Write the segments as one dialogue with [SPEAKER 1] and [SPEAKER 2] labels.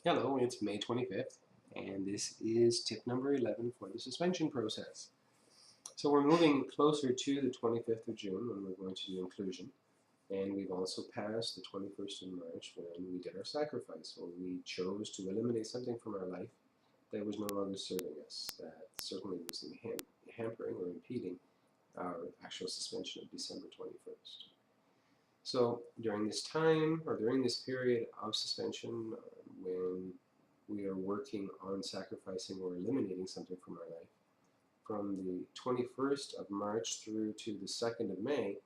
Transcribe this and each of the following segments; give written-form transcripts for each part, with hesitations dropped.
[SPEAKER 1] Hello, it's May 25th, and this is tip number 11 for the suspension process. So we're moving closer to the 25th of June when we're going to do inclusion, and we've also passed the 21st of March when we did our sacrifice, when we chose to eliminate something from our life that was no longer serving us, that certainly was hampering or impeding our actual suspension of December 21st. So during this time, or during this period of suspension, when we are working on sacrificing or eliminating something from our life, from the 21st of March through to the 2nd of May,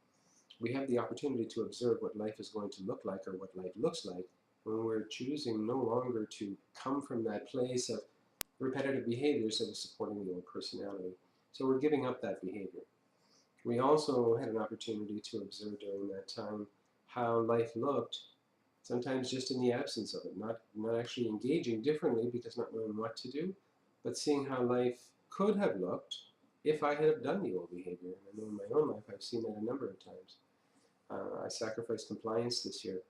[SPEAKER 1] we have the opportunity to observe what life is going to look like or what life looks like when we're choosing no longer to come from that place of repetitive behaviors that is supporting the old personality. So we're giving up that behavior. We also had an opportunity to observe during that time how life looked, sometimes just in the absence of it, not actually engaging differently because not knowing what to do, but seeing how life could have looked if I had done the old behavior. And I know in my own life I've seen that a number of times. I sacrificed compliance this year,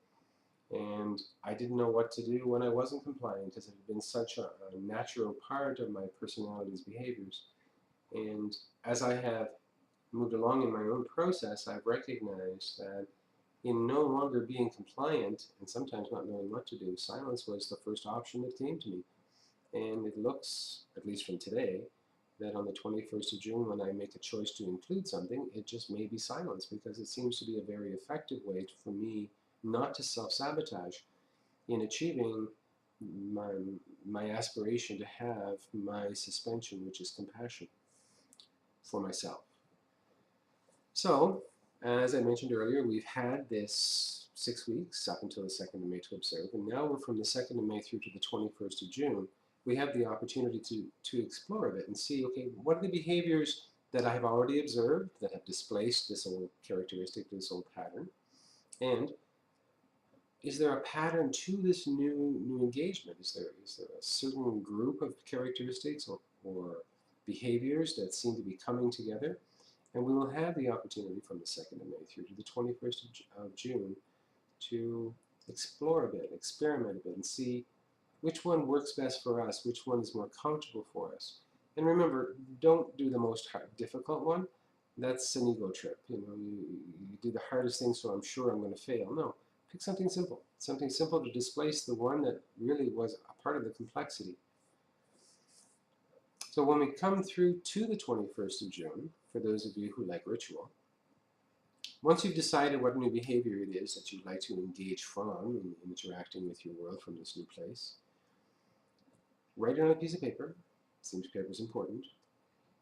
[SPEAKER 1] and I didn't know what to do when I wasn't complying because it had been such a natural part of my personality's behaviors. And as I have moved along in my own process, I've recognized that in no longer being compliant and sometimes not knowing what to do, silence was the first option that came to me. And it looks, at least from today, that on the 21st of June, when I make a choice to include something, it just may be silence because it seems to be a very effective way for me not to self-sabotage in achieving my aspiration to have my suspension, which is compassion for myself. So, as I mentioned earlier, we've had this 6 weeks up until the 2nd of May to observe, and now we're from the 2nd of May through to the 21st of June. We have the opportunity to explore a bit and see, okay, what are the behaviors that I have already observed that have displaced this old characteristic, this old pattern, and is there a pattern to this new engagement? Is there a certain group of characteristics or behaviors that seem to be coming together? And we will have the opportunity from the 2nd of May through to the 21st of June to explore a bit, experiment a bit, and see which one works best for us, which one is more comfortable for us. And remember, don't do the most difficult one. That's an ego trip. You do the hardest thing, so I'm sure I'm going to fail. No, pick something simple to displace the one that really was a part of the complexity. So when we come through to the 21st of June, for those of you who like ritual, once you've decided what new behavior it is that you'd like to engage from in interacting with your world from this new place, write it on a piece of paper. Seems paper is important.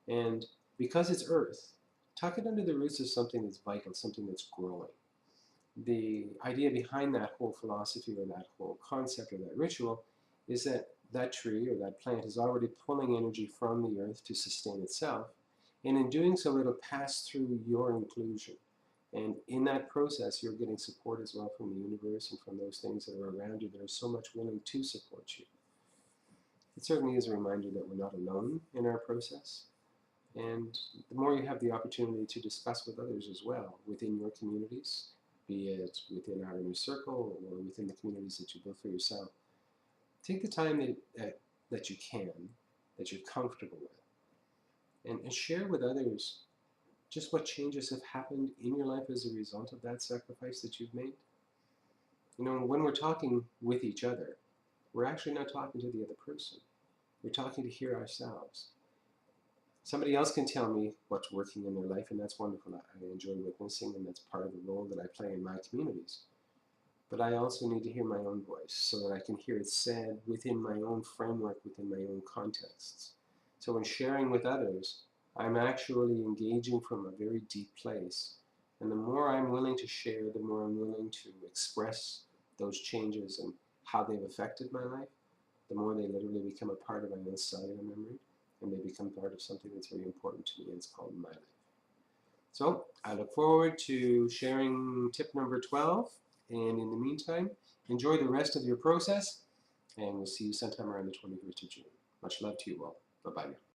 [SPEAKER 1] And because it's earth, tuck it under the roots of something that's vital, something that's growing. The idea behind that whole philosophy or that whole concept or that ritual is that that tree or that plant is already pulling energy from the earth to sustain itself, and in doing so it'll pass through your inclusion. And in that process you're getting support as well from the universe and from those things that are around you that are so much willing to support you. It certainly is a reminder that we're not alone in our process, and the more you have the opportunity to discuss with others as well within your communities, be it within our inner circle or within the communities that you build for yourself, take the time that you can, that you're comfortable with, and share with others just what changes have happened in your life as a result of that sacrifice that you've made. When we're talking with each other, we're actually not talking to the other person. We're talking to hear ourselves. Somebody else can tell me what's working in their life, and that's wonderful. I enjoy witnessing, and that's part of the role that I play in my communities. But I also need to hear my own voice so that I can hear it said within my own framework, within my own contexts. So when sharing with others, I'm actually engaging from a very deep place. And the more I'm willing to share, the more I'm willing to express those changes and how they've affected my life, the more they literally become a part of my own cellular memory, and they become part of something that's very important to me, and it's called my life. So I look forward to sharing tip number 12, and in the meantime, enjoy the rest of your process, and we'll see you sometime around the 21st of June. Much love to you all. Bye-bye now.